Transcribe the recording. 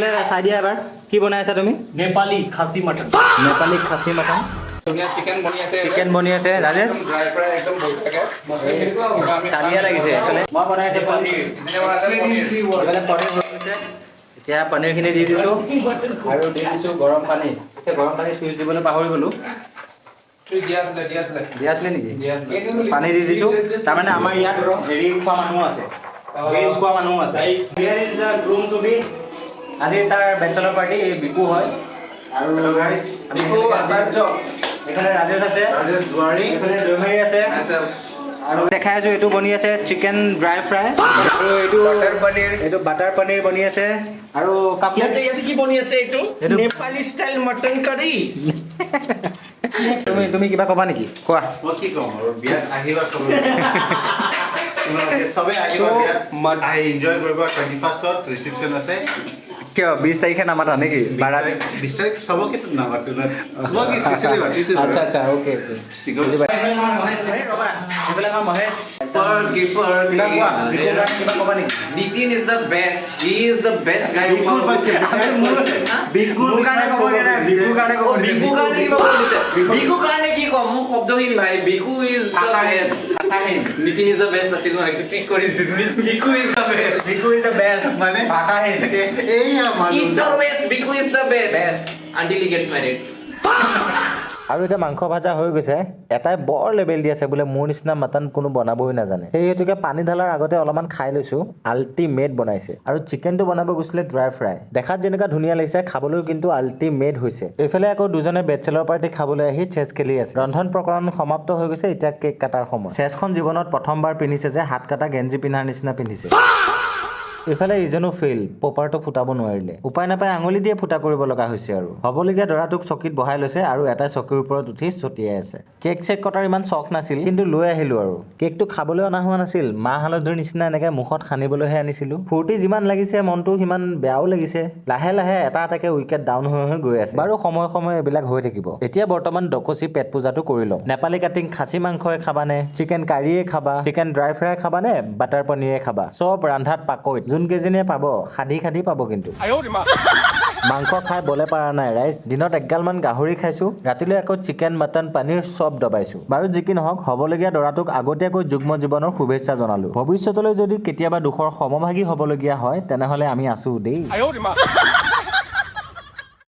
এইফালে চাই দিয়া এবাৰ কি বনাই আছা তুমি নেপালী খাচী মটন নেপালী খাচী মটন চিকেন বনি আছে ৰাজেশ কালিয়া লাগিছে এইফালে মই বনাই আছোঁ পনীৰ এইফালে পনীৰ বনাইছে এতিয়া পনীৰখিনি দি দিছোঁ আৰু দি দিছোঁ গৰম পানী এতিয়া গৰম পানী চুইচ দিবলৈ পাহৰি গ'লোঁ দিয়া আছিলে নেকি পানী দি দিছোঁ তাৰমানে আমাৰ ইয়াত হেৰি খোৱা মানুহ আছে ভেজ খোৱা মানুহ আছে here is the groom to be আজি তাৰ বেচেলৰ পাৰ্টি বিকু হয় আৰু এখানে ৰাজেশ আছে এখানে দৈমাৰী আছে আৰু দেখাই আছোঁ এইটো বনি আছে চিকেন ড্ৰাই ফ্ৰাই আৰু এইটো বাটাৰ পনীৰ বনি আছে আৰু কাপলেট ইয়াতে কি বনি আছে এইটো নেপালী ষ্টাইল মটন কাৰী তুমি কিবা ক'বা নেকি কোৱা মই কি ক'ম আৰু বিয়াত আহিবা চবে আহিবা বিয়াত আহি এনজয় কৰিব 21st ৰিচিপশ্যন আছে কিয় 20 তাৰিখে নামাতা নেকি 20 তাৰিখ চবকে নামাতো না মই কি স্পেশালি মাতিছো আচ্ছা আচ্ছা ওকে ঠিক আছে কিবা ক'বা নেকি Nitin is the best. He is the best guy. বিকুৰ কাৰণে ক'ব দিয়া বিকুৰ কাৰণে ক'ব Biku karne ki bol dise. Biku karne ki kom mu shobdohin bhai. Biku is the best. Nitin is the best. Asil ma ekটু ঠিক করেছি Biku is the best. Biku is the best মানে ভাষাহীন এই মানুহ He's always Biku is the best until he gets married. আৰু এটা মাংস ভাজা হৈ গৈছে এটাই বৰ লেবেল দি আছে বোলে মোৰ নিচিনা মাটন কোনো বনাবই নাজানে সেই হেতুকে পানী ঢালাৰ আগতে অলপমান খাই লৈছো আল্টিমেট বনাইছে আৰু চিকেনটো বনাব গৈছিলে ড্ৰাই ফ্ৰাই দেখাত যেনেকুৱা ধুনীয়া লাগিছে খাবলৈও কিন্তু আল্টিমেট হৈছে এইফালে আকৌ দুজনে বেচেলৰ পাৰ্টি খাবলৈ আহি চেচ খেলি আছে ৰন্ধন প্ৰকৰণ সমাপ্ত হৈ গৈছে এতিয়া কেক কাটাৰ সময় চেচখন জীৱনত প্ৰথমবাৰ পিন্ধিছে যে হাত কাটা গেঞ্জি পিন্ধাৰ নিচিনা পিন্ধিছে ইফালে ইজনো ফেইল পপাৰটো ফুটাব নোৱাৰিলে উপায় নাপায় আঙুলি দিয়ে ফুটা কৰিব লগা হৈছে আৰু হ'বলগীয়া দৰাটোক চকীত বহাই লৈছে আৰু এটা চকীৰ ওপৰত উঠি ছটিয়াই আছে কেক চেক কটাৰ ইমান চখ নাছিল কিন্তু লৈ আহিলো আৰু কেকটো খাবলৈ অনা হোৱা নাছিল মাহ হালধিৰ নিচিনা এনেকে মুখত সানিবলৈহে আনিছিলো ফূৰ্তি যিমান লাগিছে মনটো সিমান বেয়াও লাগিছে লাহে লাহে এটা এটাকে উইকেট ডাউন হৈ গৈ আছে বাৰু সময় সময় এইবিলাক হৈ থাকিব এতিয়া বৰ্তমান ডকচি পেট পূজাটো কৰি লওঁ নেপালী কাটিং খাচী মাংসই খাবানে চিকেন কাৰীয়ে খাবা চিকেন ড্ৰাই ফ্ৰাই খাবানে বাটাৰ পনীৰে খাবা চব ৰান্ধাত পাকৈত যোন কেইজনীয়ে পাব খাদি খাদি পাব কিন্তু মাংস খাই বলে পাৰা নাই ৰাইজ দিনত একগালমান গাহৰি খাইছো ৰাতিলৈ আকৌ চিকেন মটন পনীৰ চব দবাইছো বাৰু যি কি নহওক হ'বলগীয়া দৰাটোক আগতীয়াকৈ যুগ্ম জীৱনৰ শুভেচ্ছা জনালো ভৱিষ্যতলৈ যদি কেতিয়াবা দুখৰ সমভাগী হ'বলগীয়া হয় তেনেহ'লে আমি আছো দেই